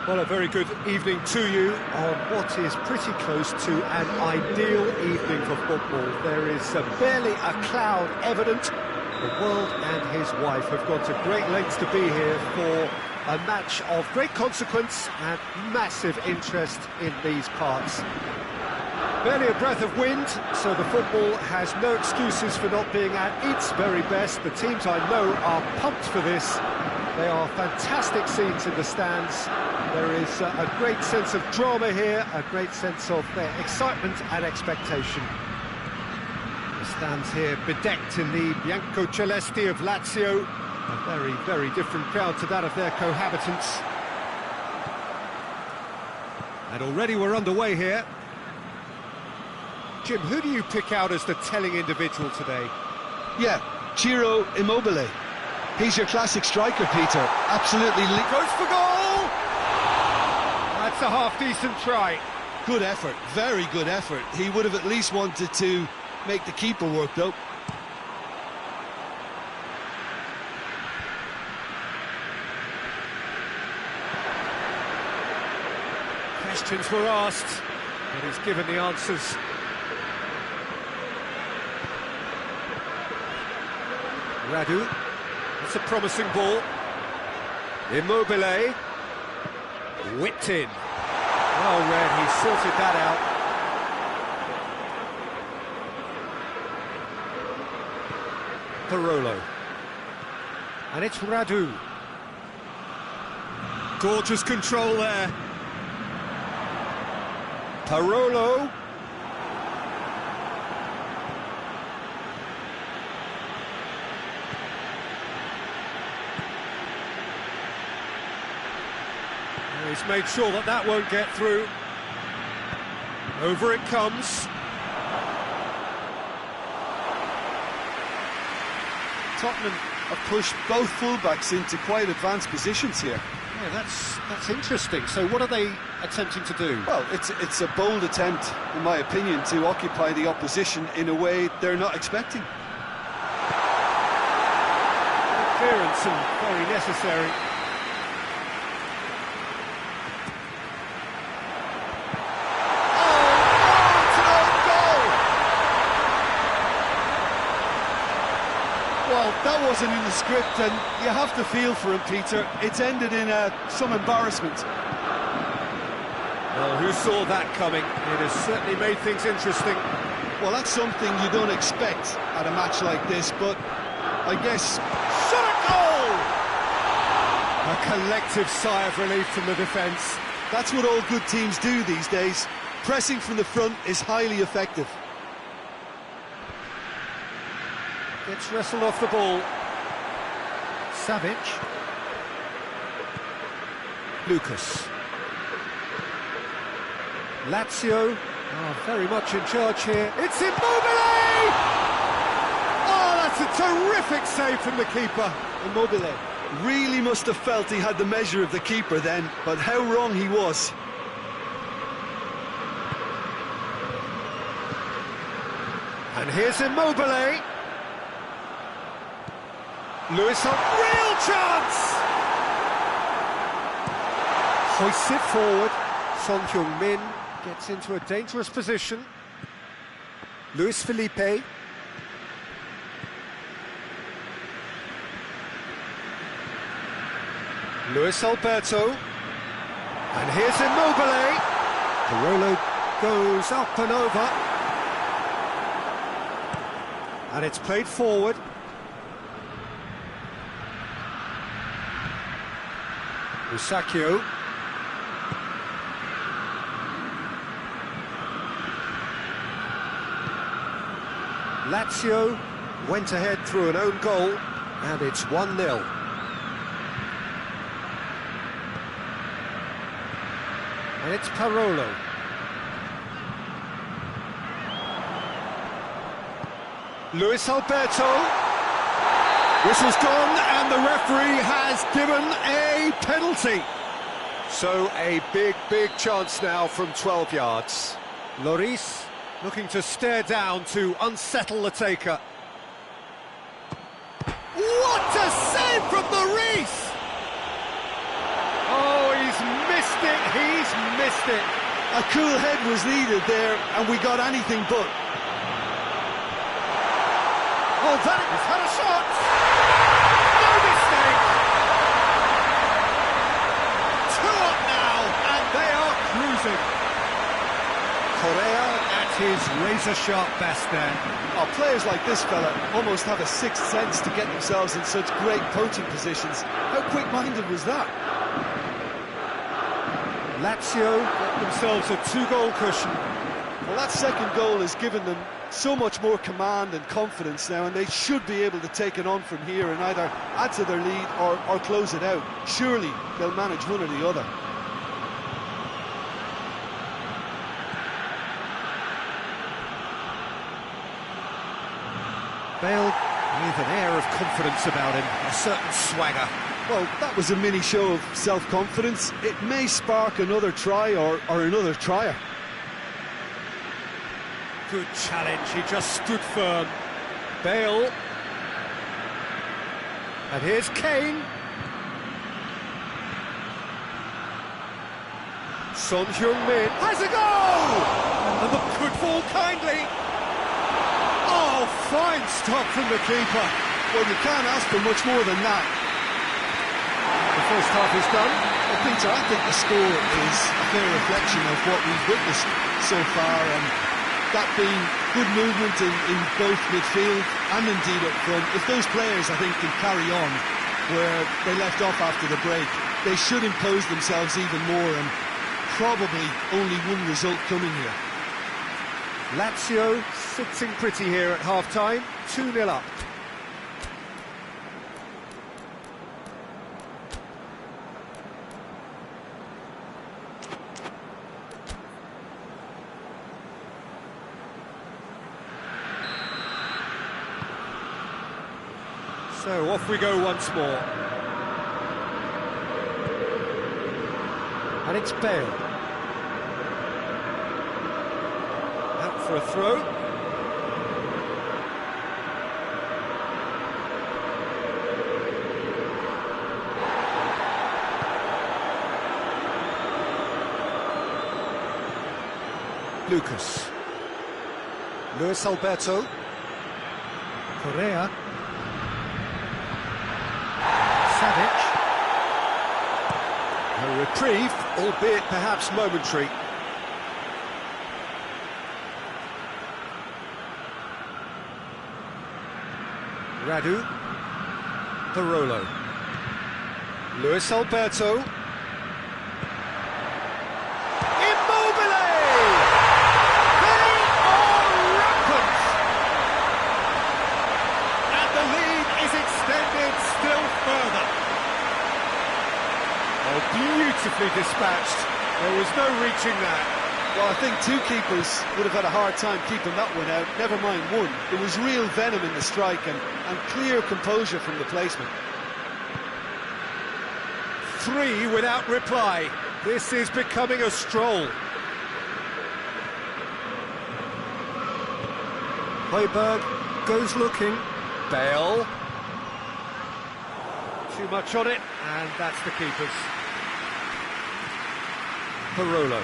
Well, a very good evening to you on what is pretty close to an ideal evening for football. There is barely a cloud evident. The world and his wife have gone to great lengths to be here for a match of great consequence and massive interest in these parts. Barely a breath of wind, so the football has no excuses for not being at its very best. The teams I know are pumped for this. They are fantastic scenes in the stands. There is a great sense of drama here, a great sense of excitement and expectation. The stands here bedecked in the Bianco Celesti of Lazio. A very, very different crowd to that of their cohabitants. And already we're underway here. Jim, who do you pick out as the telling individual today? Yeah, Ciro Immobile. He's your classic striker, Peter. Absolutely. Goes for goal! That's a half-decent try. Good effort, very good effort. He would have at least wanted to make the keeper work, though. Questions were asked, but he's given the answers. Radu, that's a promising ball. Immobile, whipped in. Well read, he sorted that out. Parolo. And it's Radu. Gorgeous control there. Parolo. He's made sure that that won't get through. Over it comes. Tottenham have pushed both fullbacks into quite advanced positions here. Yeah, that's interesting. So what are they attempting to do? Well, it's a bold attempt, in my opinion, to occupy the opposition in a way they're not expecting. Clearance and very necessary. Well, that wasn't in the script, and you have to feel for him, Peter. It's ended in some embarrassment. Well, who saw that coming? It has certainly made things interesting. Well, that's something you don't expect at a match like this, but I guess... Shot at goal! A collective sigh of relief from the defence. That's what all good teams do these days. Pressing from the front is highly effective. Gets wrestled off the ball. Savic. Lucas. Lazio are very much in charge here. It's Immobile! Oh, that's a terrific save from the keeper. Immobile really must have felt he had the measure of the keeper then, but how wrong he was. And here's Immobile. Lewis on real chance! Hoists it forward. Son Heung-min gets into a dangerous position. Luis Felipe. Luis Alberto. And here's Immobile. Parolo goes up and over. And it's played forward. Musacchio. Lazio went ahead through an own goal, and it's 1-0. And it's Parolo. Luis Alberto. Whistle's gone, and the referee has given a penalty. So a big, big chance now from 12 yards. Lloris looking to stare down to unsettle the taker. What a save from Lloris! Oh, he's missed it, he's missed it. A cool head was needed there, and we got anything but. Oh, that has had a shot! No mistake! 2 up now, and they are cruising. Correa at his razor-sharp best then. Oh, players like this fella almost have a sixth sense to get themselves in such great poaching positions. How quick-minded was that? Lazio got themselves a 2-goal cushion. Well, that second goal has given them so much more command and confidence now, and they should be able to take it on from here and either add to their lead or close it out. Surely they'll manage one or the other. Bale with an air of confidence about him, a certain swagger. Well, that was a mini show of self-confidence. It may spark another try or another trier. Good challenge, he just stood firm. Bale. And here's Kane. Son Heung-min has a goal! And the could fall kindly. Oh, fine stop from the keeper. Well, you can't ask for much more than that. The first half is done. Well, Peter, I think the score is a fair reflection of what we've witnessed so far, and that being good movement in both midfield and indeed up front. If those players, I think, can carry on where they left off after the break, they should impose themselves even more, and probably only one result coming here. Lazio sitting pretty here at half-time, 2-0 up. So off we go once more. And it's Bale. Out for a throw. Lucas. Luis Alberto. Correa. Savic. A reprieve, albeit perhaps momentary. Radu. Barolo. Luis Alberto. Immobile! They are rampant! And the lead is extended still further. Oh, beautifully dispatched. There was no reaching that. Well, I think two keepers would have had a hard time keeping that one out, never mind one. There was real venom in the strike and clear composure from the placement. 3 without reply. This is becoming a stroll. Højbjerg goes looking. Bale. Too much on it, and that's the keeper's. Barolo.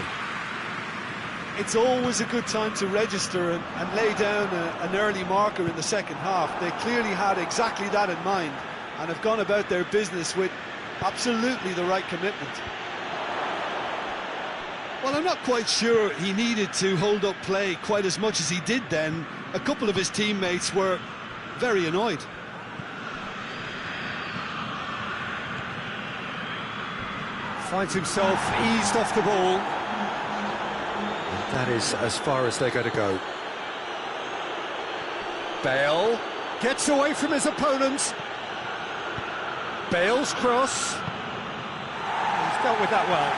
It's always a good time to register and lay down an early marker in the second half. They clearly had exactly that in mind and have gone about their business with absolutely the right commitment. Well, I'm not quite sure he needed to hold up play quite as much as he did then. A couple of his teammates were very annoyed. Finds himself eased off the ball. That is as far as they're going to go. Bale gets away from his opponents. Bale's cross. He's dealt with that well.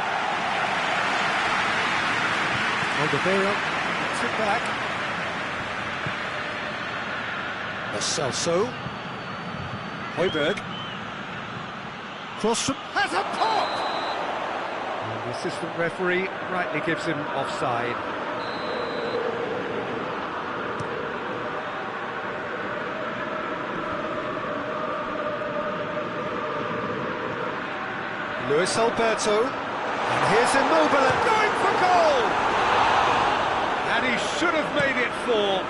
Alderweireld gets it back. Celso. Højbjerg. Cross from... has a pop! And the assistant referee rightly gives him offside. Luis Alberto. And here's Immobile going for goal! And he should have made it 4.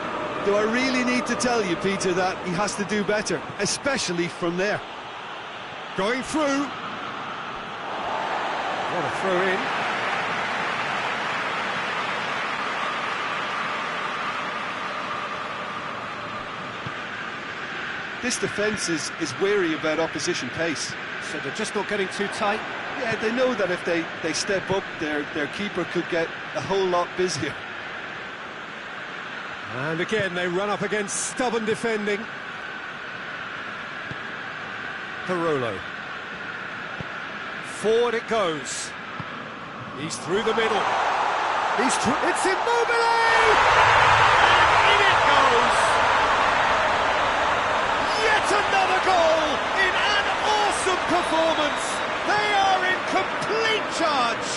Do I really need to tell you, Peter, that he has to do better, especially from there? Going through. What a throw in. This defence is wary about opposition pace. So they're just not getting too tight. Yeah, they know that if they step up, their keeper could get a whole lot busier. And again, they run up against stubborn defending. Parolo. Forward it goes. He's through the middle. It's Immobile! And in it goes! Yet another goal in an awesome performance! They are in complete charge!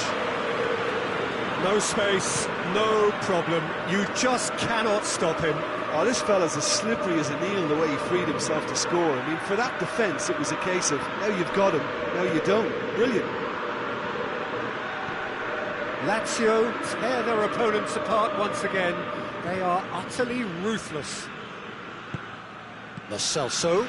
No space, no problem. You just cannot stop him. Oh, this fella's as slippery as an eel the way he freed himself to score. I mean, for that defence, it was a case of, now you've got him, now you don't. Brilliant. Lazio tear their opponents apart once again. They are utterly ruthless. Lo Celso.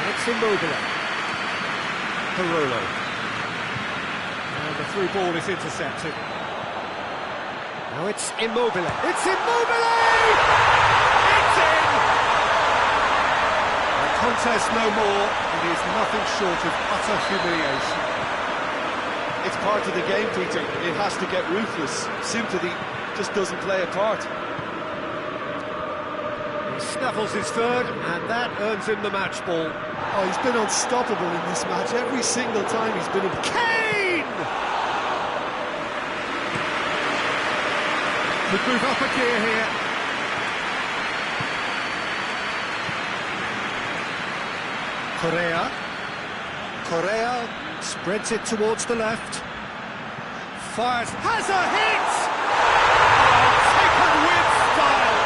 It's Immobile. Parolo. And the through ball is intercepted. Now it's Immobile. It's Immobile! It's in! A contest no more. It is nothing short of utter humiliation. It's part of the game, Peter. It has to get ruthless. Sympathy just doesn't play a part. He snaffles his third, and that earns him the match ball. Oh, he's been unstoppable in this match. Every single time he's been in... Kane! Could move up a gear here. Correa spreads it towards the left. Fires, has a hit! Oh, taken with style!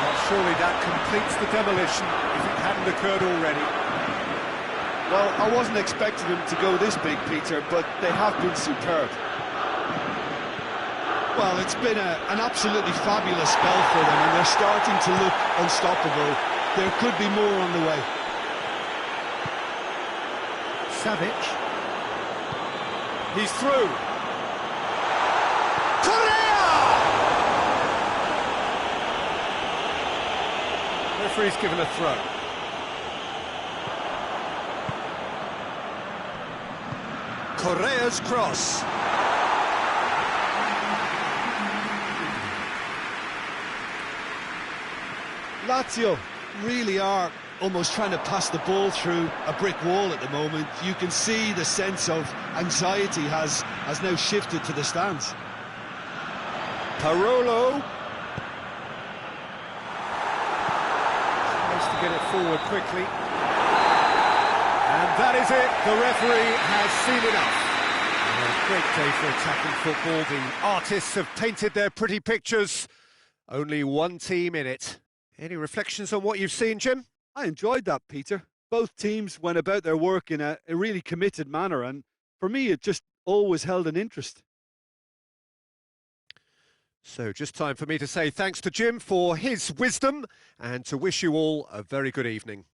Well, surely that completes the demolition if it hadn't occurred already. Well, I wasn't expecting them to go this big, Peter, but they have been superb. Well, it's been an absolutely fabulous spell for them, and they're starting to look unstoppable. There could be more on the way. Savic. He's through. Correa! Referee's given a throw. Correa's cross. Lazio really are almost trying to pass the ball through a brick wall at the moment. You can see the sense of anxiety has now shifted to the stands. Parolo. Tries to get it forward quickly. And that is it. The referee has seen enough. And a great day for attacking football. The artists have painted their pretty pictures. Only one team in it. Any reflections on what you've seen, Jim? I enjoyed that, Peter. Both teams went about their work in a really committed manner, and for me it just always held an interest. So just time for me to say thanks to Jim for his wisdom and to wish you all a very good evening.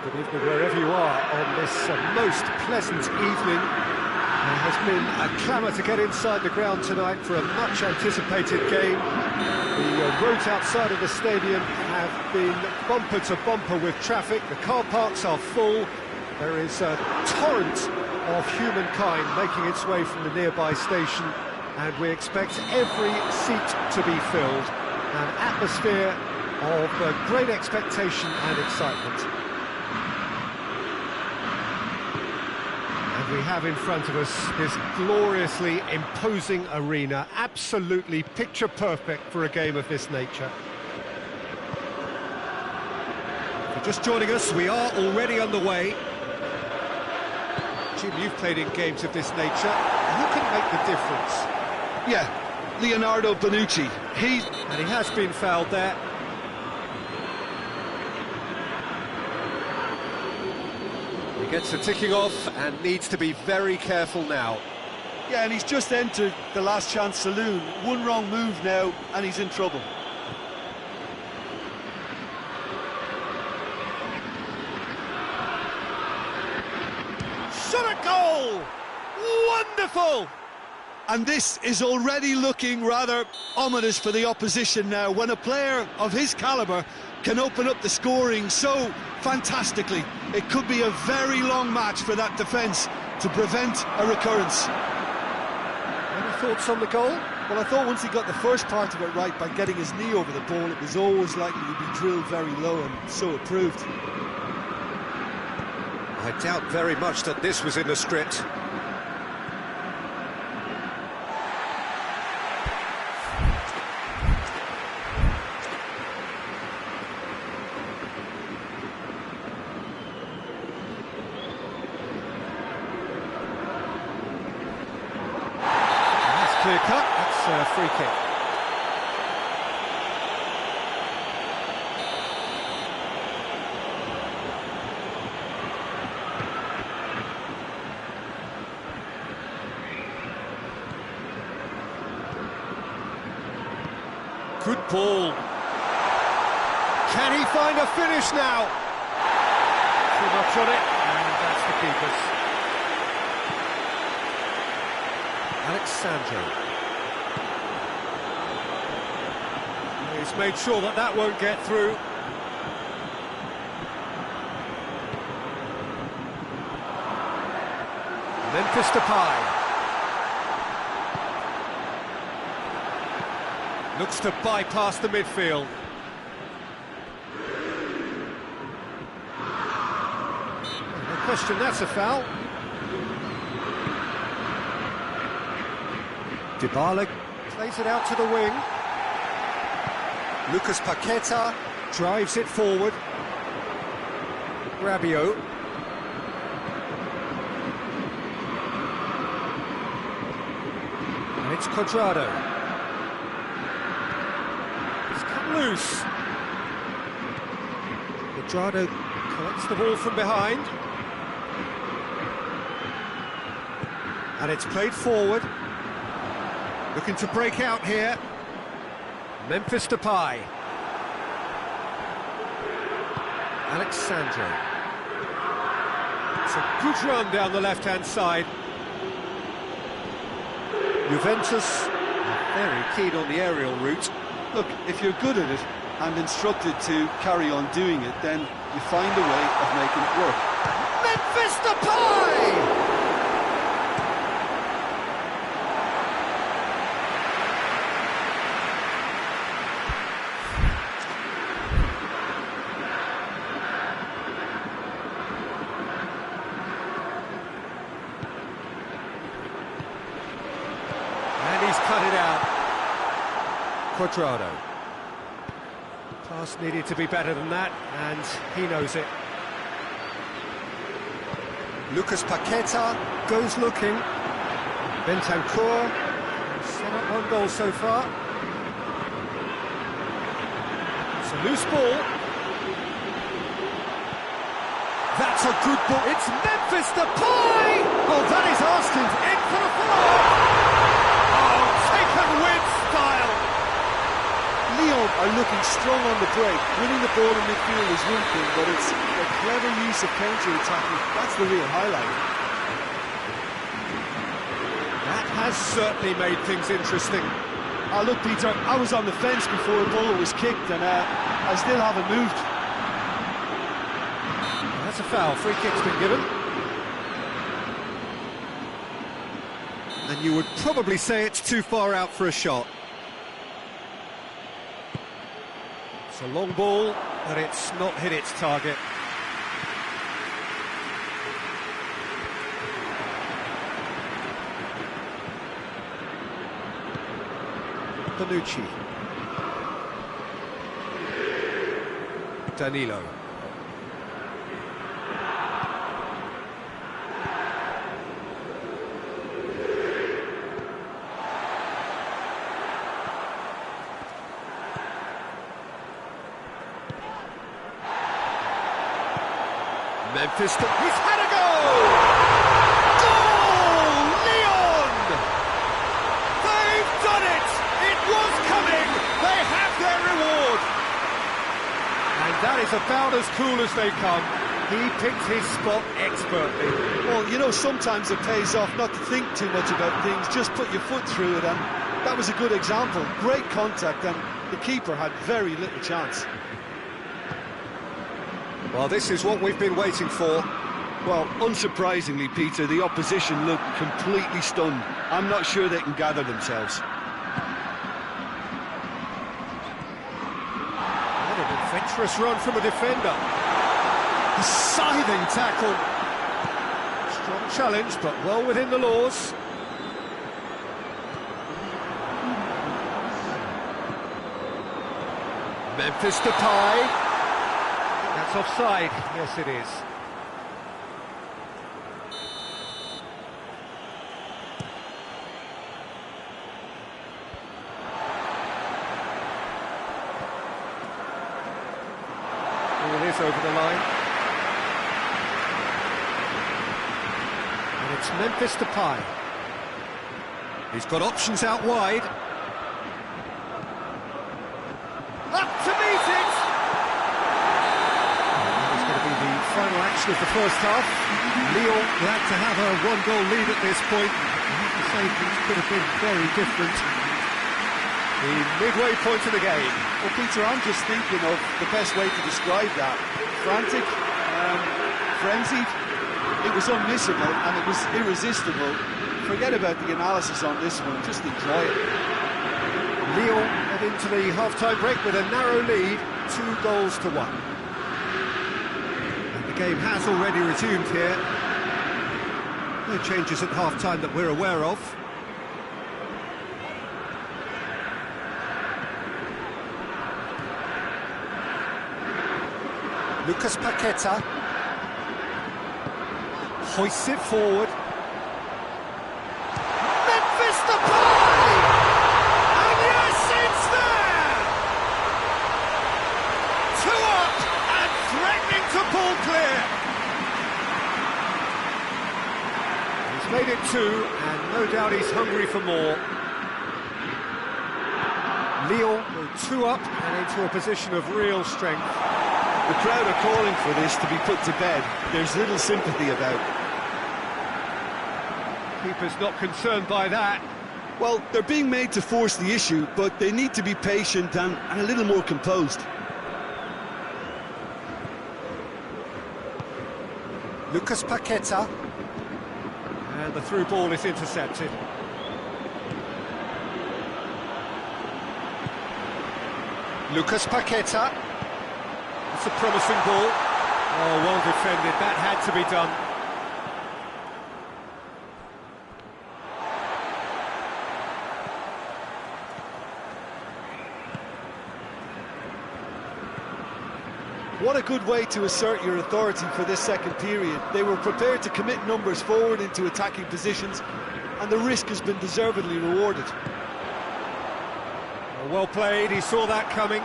Good evening wherever you are on this most pleasant evening. There has been a clamour to get inside the ground tonight for a much-anticipated game. The roads outside of the stadium have been bumper to bumper with traffic. The car parks are full. There is a torrent of humankind making its way from the nearby station, and we expect every seat to be filled. An atmosphere of great expectation and excitement. And we have in front of us this gloriously imposing arena, absolutely picture perfect for a game of this nature. If you're just joining us, we are already underway. Jim, you've played in games of this nature. Who can make the difference? Yeah, Leonardo Bonucci. And he has been fouled there. He gets the ticking off and needs to be very careful now. Yeah, and he's just entered the last chance saloon. One wrong move now, and he's in trouble. Shot at goal! Wonderful! And this is already looking rather ominous for the opposition now, when a player of his calibre can open up the scoring so fantastically. It could be a very long match for that defence to prevent a recurrence. Any thoughts on the goal? Well, I thought once he got the first part of it right by getting his knee over the ball, it was always likely to be drilled very low, and so it proved. I doubt very much that this was in the script. Clear cut, that's a free kick. Good ball. Can he find a finish now? Too much on it, and that's the keeper's. Alexandro. He's made sure that that won't get through. Memphis Depay. Looks to bypass the midfield. No question, that's a foul. Dybala plays it out to the wing. Lucas Paqueta drives it forward. Rabiot. And it's Cuadrado. It's come loose. Cuadrado collects the ball from behind. And it's played forward. Looking to break out here. Memphis Depay. Alexandro. It's a good run down the left-hand side. Juventus are very keen on the aerial route. Look, if you're good at it and instructed to carry on doing it, then you find a way of making it work. Memphis Depay! He's cut it out. Cuadrado. Pass needed to be better than that, and he knows it. Lucas Paqueta goes looking. Bentancur set up one goal so far. It's a loose ball. That's a good ball. It's Memphis Depay! Oh, that is asking in for a follow-up. Taken with style. Lyon are looking strong on the break. Winning the ball in midfield is one thing, but it's a clever use of counter-attacking. That's the real highlight. That has certainly made things interesting. Oh, look, Peter, I was on the fence before the ball was kicked, and I still haven't moved. That's a foul. Free kick's been given. And you would probably say it's too far out for a shot. It's a long ball, but it's not hit its target. Bonucci. Danilo. Memphis, he's had a goal! Goal! Lyon! They've done it! It was coming! They have their reward! And that is about as cool as they come. He picked his spot expertly. Well, you know, sometimes it pays off not to think too much about things, just put your foot through it, and that was a good example. Great contact, and the keeper had very little chance. Well, this is what we've been waiting for. Well, unsurprisingly, Peter, the opposition look completely stunned. I'm not sure they can gather themselves. What an adventurous run from a defender. A scything tackle. Strong challenge, but well within the laws. Memphis Depay. That's offside. Yes, it is. Ball is over the line. And it's Memphis Depay. He's got options out wide. Up to meet it! It's going to be the final action of the first half. Lyon glad to have a one-goal lead at this point. I have to say things could have been very different. The midway point of the game. Well, Peter, I'm just thinking of the best way to describe that. Frantic, frenzied. It was unmissable and it was irresistible. Forget about the analysis on this one, just enjoy it. Lyon head into the half-time break with a narrow lead, 2-1. And the game has already resumed here. No changes at half-time that we're aware of. Lucas Paqueta hoists it forward. Memphis Depay! And yes, it's there! 2 up and threatening to pull clear. He's made it 2, and no doubt he's hungry for more. Lyon go 2 up and into a position of real strength. The crowd are calling for this to be put to bed. There's little sympathy about. Keeper's not concerned by that. Well, they're being made to force the issue, but they need to be patient and a little more composed. Lucas Paqueta. And the through ball is intercepted. Lucas Paqueta. It's a promising ball. Oh, well defended. That had to be done. What a good way to assert your authority for this second period. They were prepared to commit numbers forward into attacking positions, and the risk has been deservedly rewarded. Well played, he saw that coming.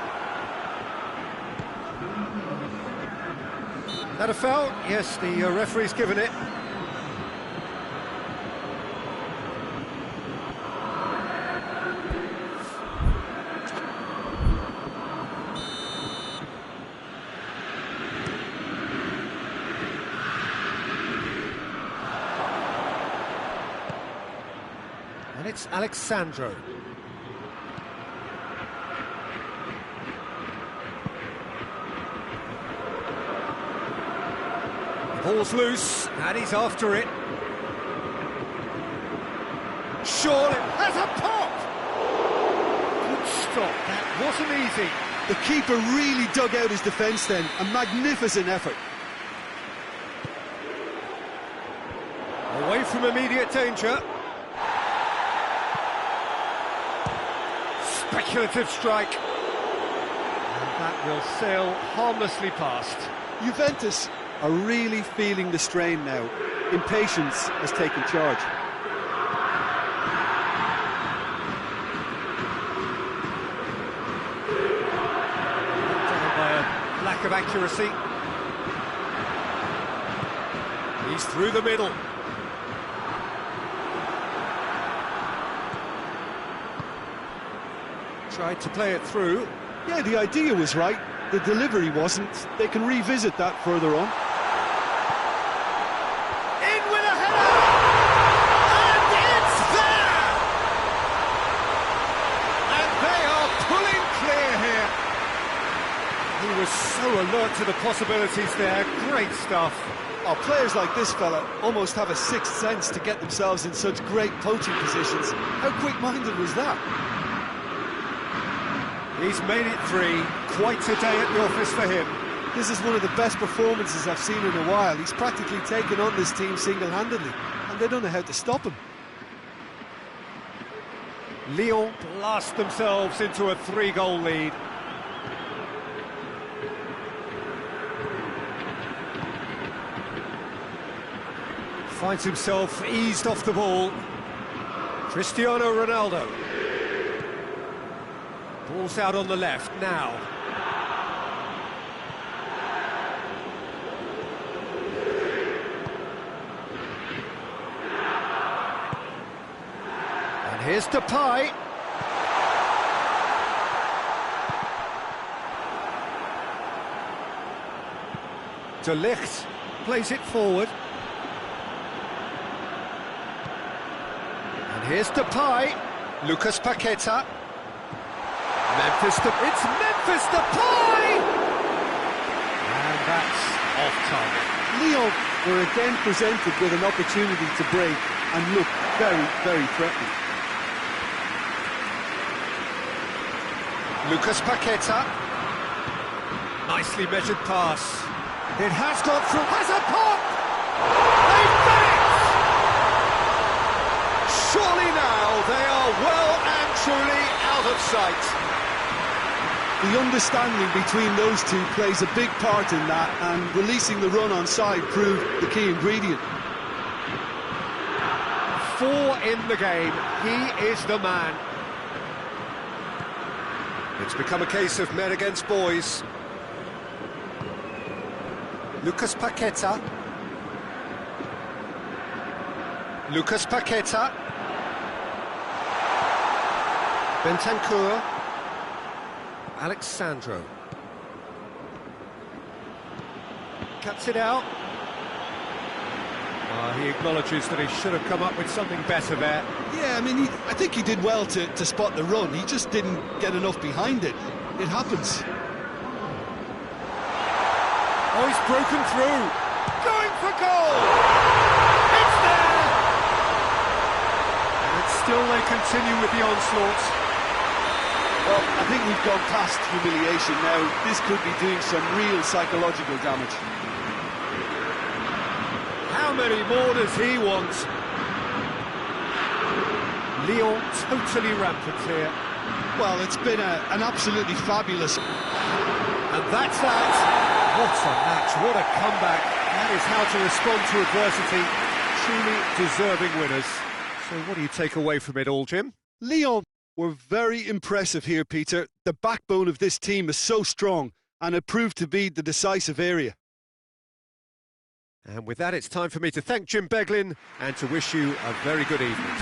That a foul? Yes, the referee's given it. And it's Alexandro. The ball's loose, and he's after it. Surely has a pop! Good stop, that wasn't easy. The keeper really dug out his defence then, a magnificent effort. Away from immediate danger. Speculative strike. And that will sail harmlessly past. Juventus are really feeling the strain now. Impatience has taken charge. Down by a lack of accuracy. He's through the middle. Tried to play it through. Yeah, the idea was right. The delivery wasn't. They can revisit that further on. In with a header! And it's there! And they are pulling clear here. He was so alert to the possibilities there. Great stuff. Oh, players like this fella almost have a sixth sense to get themselves in such great poaching positions. How quick-minded was that? He's made it three. Quite a day at the office for him. This is one of the best performances I've seen in a while. He's practically taken on this team single-handedly, and they don't know how to stop him. Lyon blast themselves into a 3-goal lead. Finds himself eased off the ball. Cristiano Ronaldo. Ball's out on the left now. And here's Depay. De Ligt plays it forward. And here's Depay. Lucas Paqueta. It's Memphis Depay! And that's off target. Lyon were again presented with an opportunity to break and look very, very threatening. Lucas Paqueta. Nicely measured pass. It has got through. Has a pop! They've done it! Surely now they are well and truly out of sight. The understanding between those two plays a big part in that, and releasing the run on side proved the key ingredient. 4 in the game. He is the man. It's become a case of men against boys. Lucas Paqueta. Lucas Paqueta. Bentancur. Alexandro. Cuts it out. He acknowledges that he should have come up with something better there. Yeah, I mean, I think he did well to spot the run. He just didn't get enough behind it. It happens. Oh, he's broken through. Going for goal! It's there! And still they continue with the onslaught. Well, I think we've gone past humiliation now. This could be doing some real psychological damage. How many more does he want? Lyon totally rampant here. Well, it's been an absolutely fabulous... And that's that. What a match, what a comeback. That is how to respond to adversity. Truly deserving winners. So what do you take away from it all, Jim? Lyon were very impressive here, Peter. The backbone of this team is so strong, and it proved to be the decisive area. And with that, it's time for me to thank Jim Beglin and to wish you a very good evening.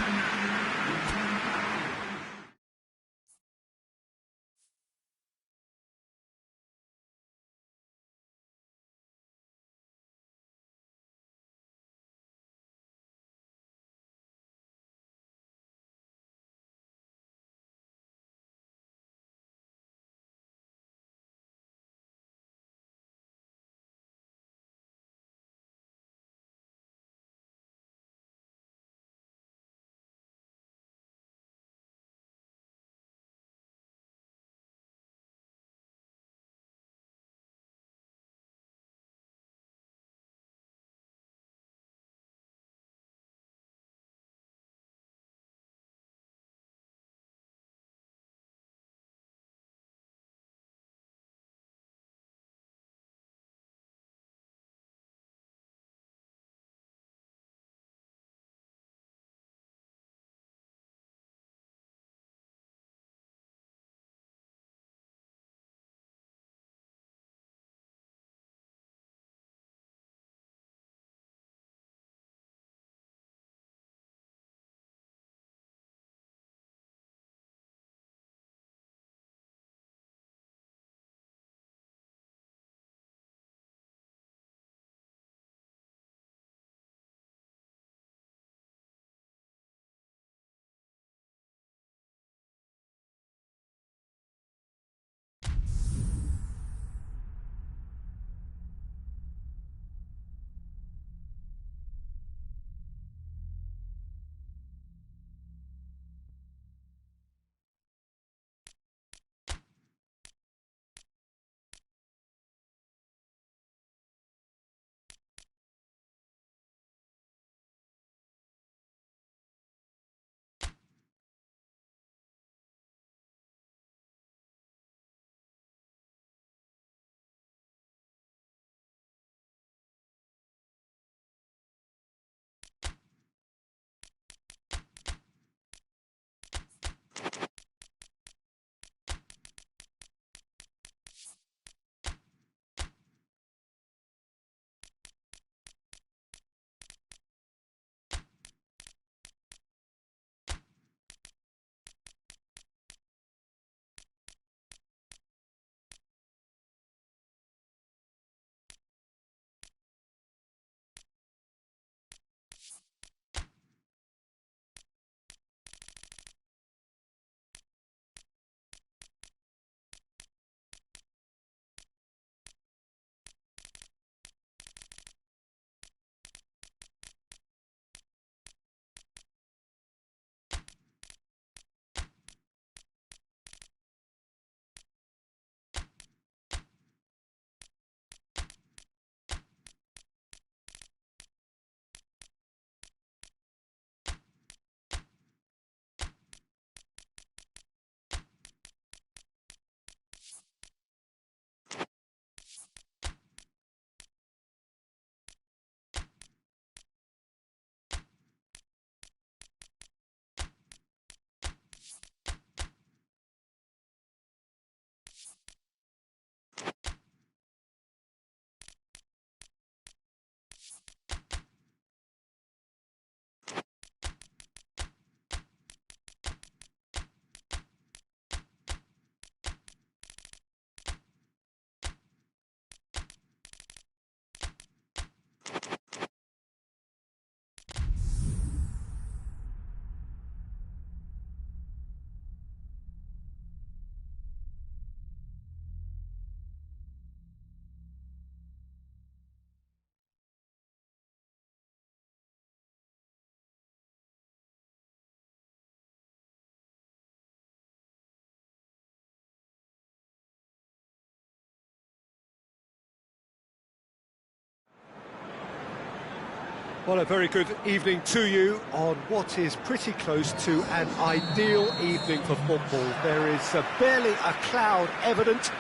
Well, a very good evening to you on what is pretty close to an ideal evening for football. There is barely a cloud evident.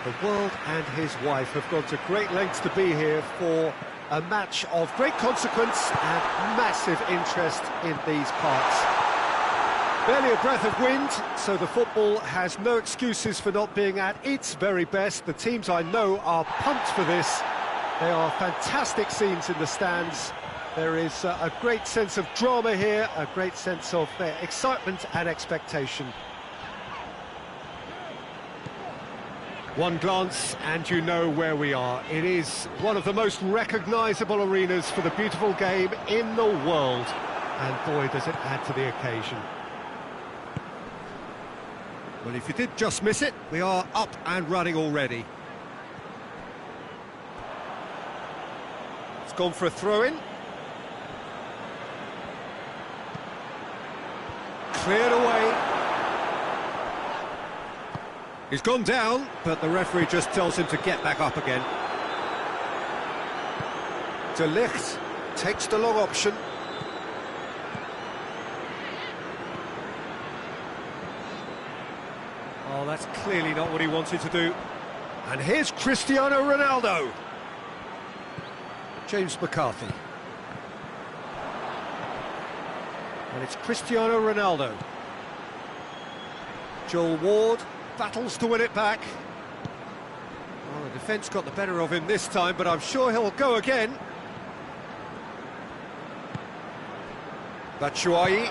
The world and his wife have gone to great lengths to be here for a match of great consequence and massive interest in these parts. Barely a breath of wind, so the football has no excuses for not being at its very best. The teams I know are pumped for this. They are fantastic scenes in the stands. There is a great sense of drama here, a great sense of excitement and expectation. One glance and you know where we are. It is one of the most recognisable arenas for the beautiful game in the world. And boy, does it add to the occasion. Well, if you did just miss it, we are up and running already. It's gone for a throw-in. Cleared away. He's gone down, but the referee just tells him to get back up again. De Ligt takes the long option. Oh, that's clearly not what he wanted to do. And here's Cristiano Ronaldo. James McCarthy. And it's Cristiano Ronaldo. Joel Ward battles to win it back. Well, the defence got the better of him this time, but I'm sure he'll go again. Batshuayi.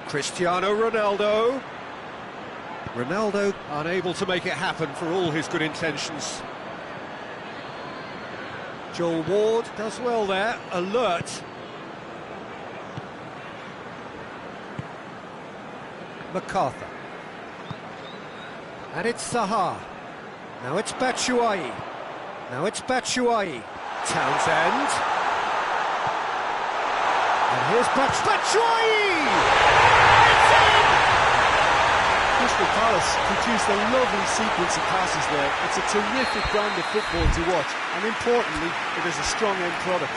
Cristiano Ronaldo. Ronaldo unable to make it happen for all his good intentions. Joel Ward does well there, alert. MacArthur. And it's Zaha. Now it's Batshuayi. Now it's Batshuayi. Townsend. And here's Batshuayi! Crystal Palace produced a lovely sequence of passes there. It's a terrific brand of football to watch, and importantly, it is a strong end product.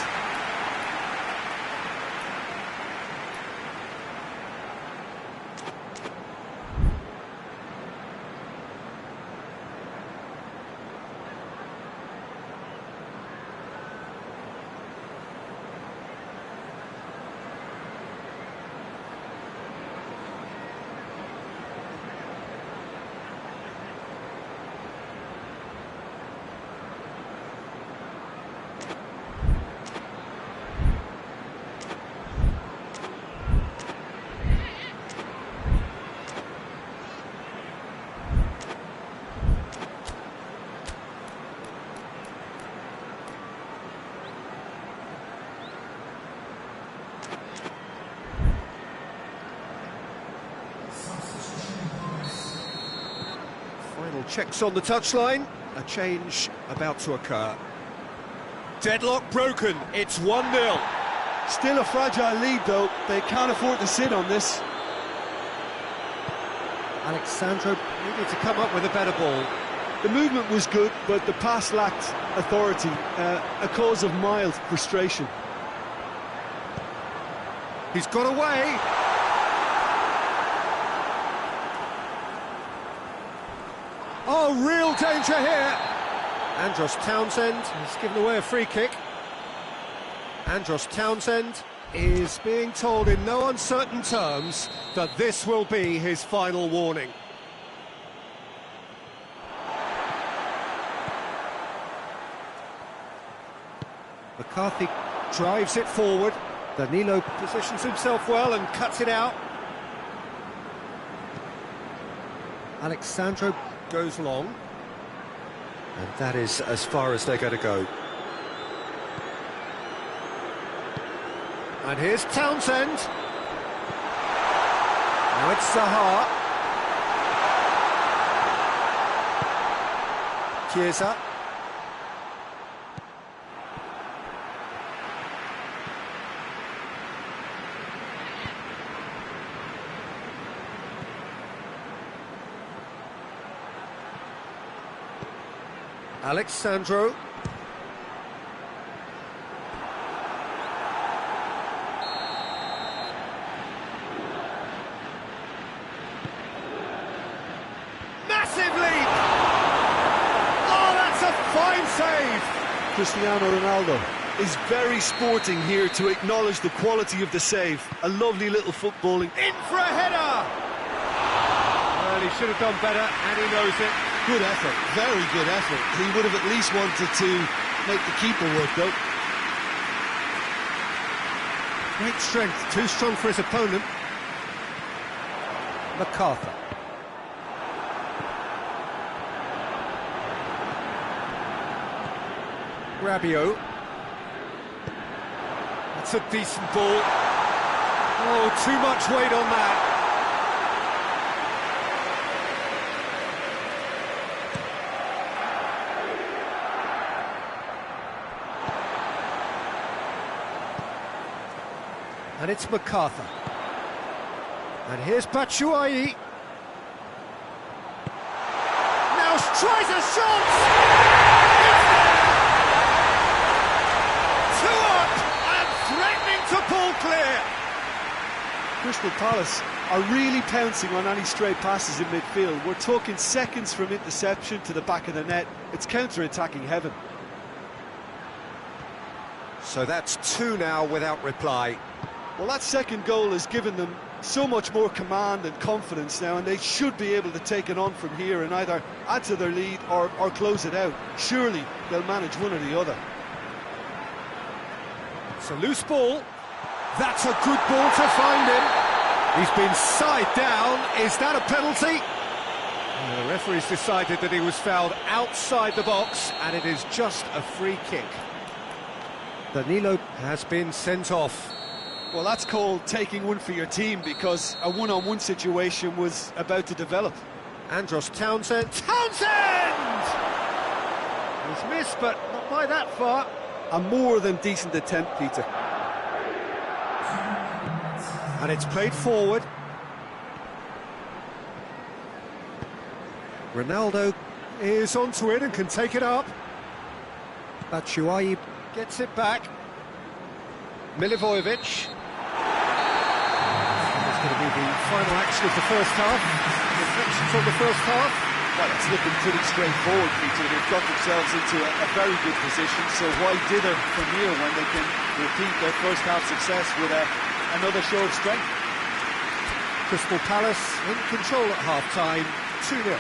Final checks on the touchline. A change about to occur. Deadlock broken. It's 1-0. Still a fragile lead, though. They can't afford to sit on this. Alexandro needed to come up with a better ball. The movement was good, but the pass lacked authority, a cause of mild frustration. He's got away. Oh, real danger here. Andros Townsend has given away a free kick. Andros Townsend is being told in no uncertain terms that this will be his final warning. McCarthy drives it forward. Danilo positions himself well and cuts it out. Alexandro goes long. And that is as far as they're going to go. And here's Townsend. Now it's Zaha. Chiesa. Alexandro. Massive leap! Oh, that's a fine save! Cristiano Ronaldo is very sporting here to acknowledge the quality of the save. A lovely little footballing. In for a header! Well, he should have done better, and he knows it. Good effort, very good effort. He would have at least wanted to make the keeper work, though. Great strength, too strong for his opponent. MacArthur. Rabiot. That's a decent ball. Oh, too much weight on that. And it's MacArthur. And here's Batshuayi. Now tries a shot! It's there! 2 up and threatening to pull clear. Crystal Palace are really pouncing on any stray passes in midfield. We're talking seconds from interception to the back of the net. It's counter-attacking heaven. So that's 2 now without reply. Well, that second goal has given them so much more command and confidence now, and they should be able to take it on from here and either add to their lead or close it out. Surely they'll manage one or the other. It's a loose ball. That's a good ball to find him. He's been side down. Is that a penalty? The referee's decided that he was fouled outside the box, and it is just a free kick. Danilo has been sent off. Well, that's called taking one for your team, because a one-on-one situation was about to develop. Andros Townsend. Townsend! He's missed, but not by that far. A more than decent attempt, Peter. And it's played forward. Ronaldo is onto it and can take it up. Batshuayi gets it back. Milivojevic. It's going to be the final action of the first half. Reflections on the first half. Well, it's looking pretty straightforward, Peter. They've got themselves into a very good position, so why dither from here when they can repeat their first half success with another show of strength? Crystal Palace in control at half-time, 2-0.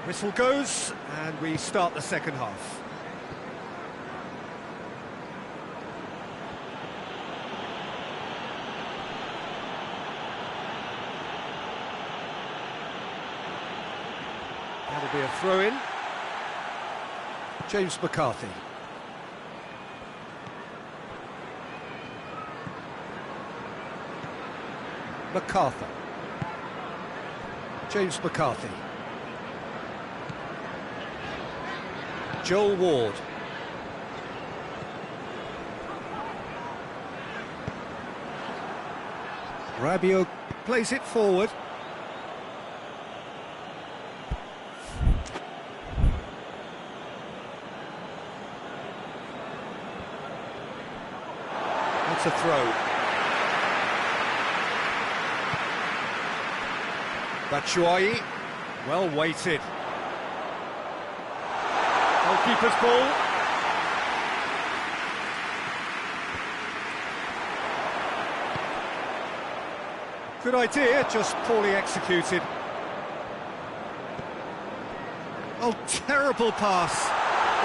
Whistle goes, and we start the second half. That'll be a throw-in. James McCarthy. MacArthur. James McCarthy. Joel Ward. Rabiot plays it forward. That's a throw. Batshuayi, well weighted. Goalkeeper's ball. Good idea, just poorly executed. Oh, terrible pass.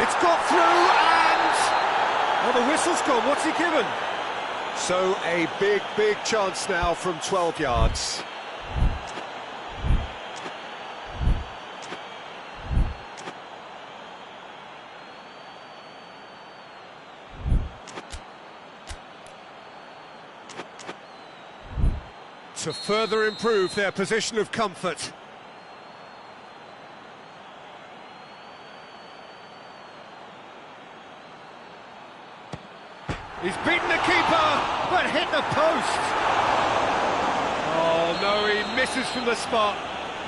It's got through and... Oh, the whistle's gone. What's he given? So a big chance now from 12 yards. To further improve their position of comfort. He's beaten the keeper, but hit the post. Oh no, he misses from the spot.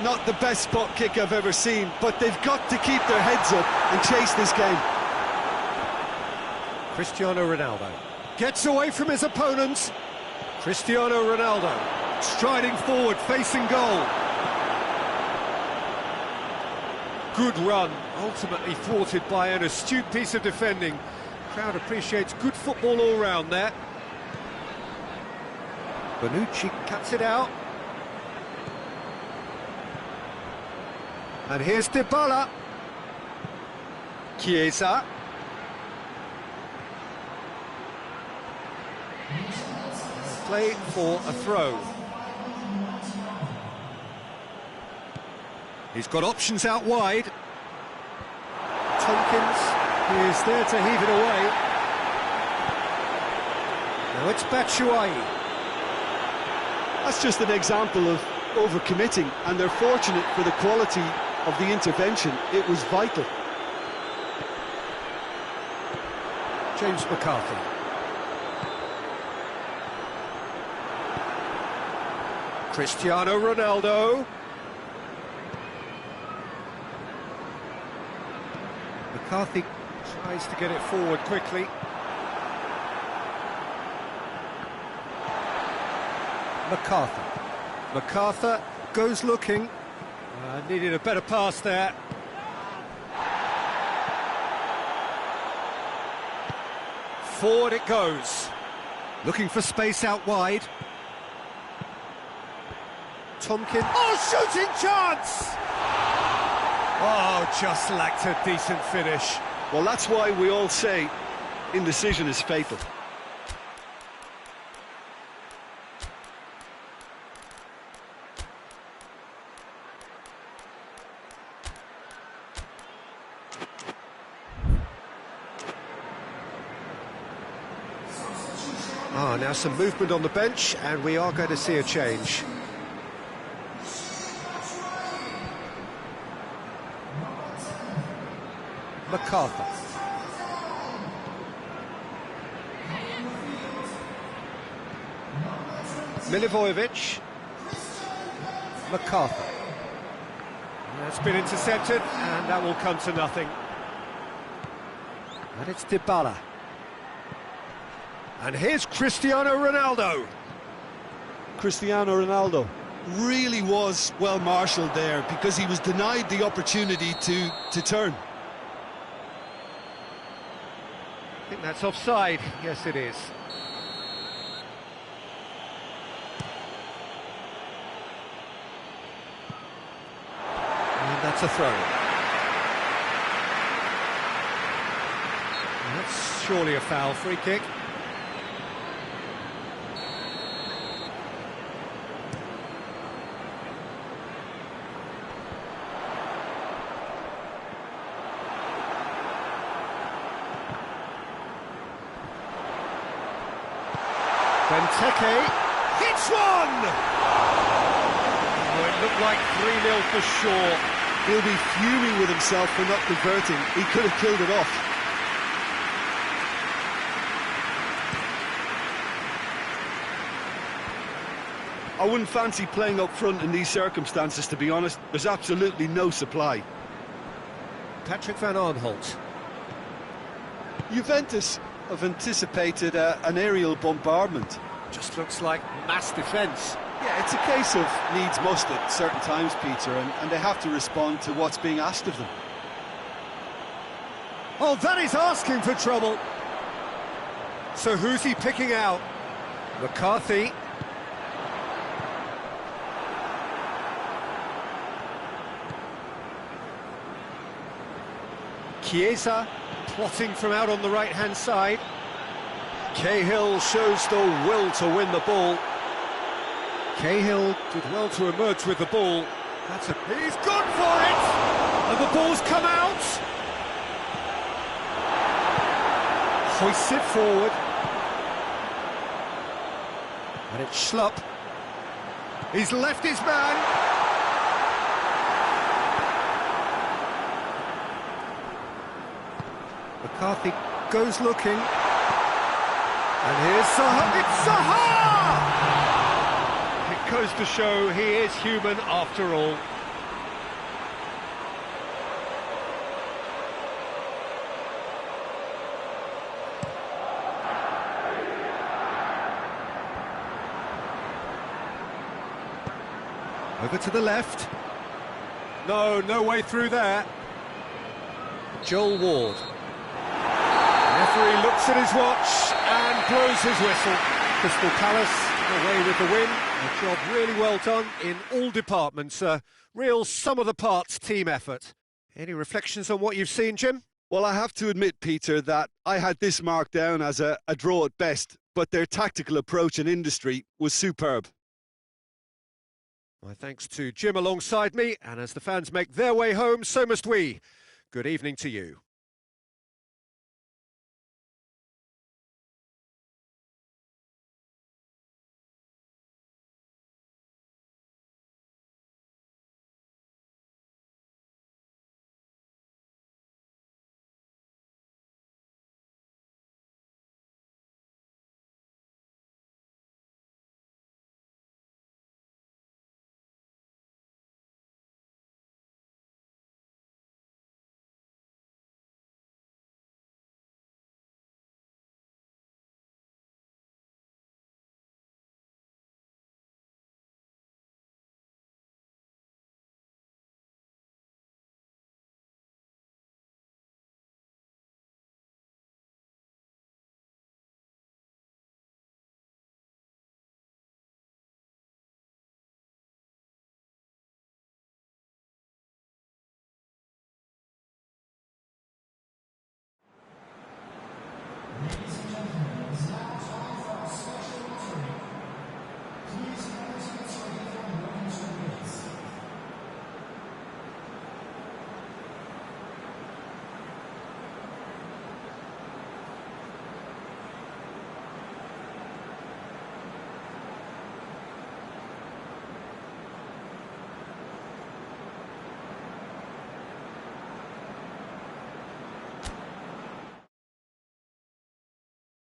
Not the best spot kick I've ever seen, but they've got to keep their heads up and chase this game. Cristiano Ronaldo gets away from his opponents. Cristiano Ronaldo striding forward, facing goal. Good run, ultimately thwarted by an astute piece of defending. Crowd appreciates good football all round there. Bonucci cuts it out. And here's Dybala. Chiesa. Played for a throw. He's got options out wide. Tompkins is there to heave it away. Now it's Batshuayi. That's just an example of overcommitting, and they're fortunate for the quality of the intervention. It was vital. James McCarthy. Cristiano Ronaldo. McCarthy tries to get it forward quickly. MacArthur goes looking. Needed a better pass there. Forward it goes. Looking for space out wide. Tompkins. Oh, shooting chance! Oh, just lacked a decent finish. Well, that's why we all say indecision is fatal. Now some movement on the bench, and we are going to see a change. MacArthur. Milivojevic. MacArthur. That's been intercepted, and that will come to nothing. And it's Dybala. And here's Cristiano Ronaldo. Cristiano Ronaldo really was well marshalled there, because he was denied the opportunity to turn. I think that's offside. Yes, it is. And that's a throw. That's surely a foul. Free kick. Benteke hits one! Oh, it looked like 3-0 for sure. He'll be fuming with himself for not converting. He could have killed it off. I wouldn't fancy playing up front in these circumstances, to be honest. There's absolutely no supply. Patrick van Aanholt. Juventus have anticipated an aerial bombardment. Just looks like mass defence. Yeah, it's a case of needs must at certain times, Peter, and they have to respond to what's being asked of them. Oh, that is asking for trouble. So who's he picking out? McCarthy. Chiesa plotting from out on the right-hand side. Cahill shows the will to win the ball. Cahill did well to emerge with the ball. He's gone for it! And the ball's come out! Hoists it forward. And it's Schlupp. He's left his man. McCarthy goes looking. And here's Zaha. It's Zaha! It goes to show he is human after all. Over to the left. No way through there. Joel Ward. Referee looks at his watch and blows his whistle. Crystal Palace away with the win. A job really well done in all departments. A real sum-of-the-parts team effort. Any reflections on what you've seen, Jim? Well, I have to admit, Peter, that I had this marked down as a draw at best, but their tactical approach and industry was superb. My thanks to Jim alongside me, and as the fans make their way home, so must we. Good evening to you.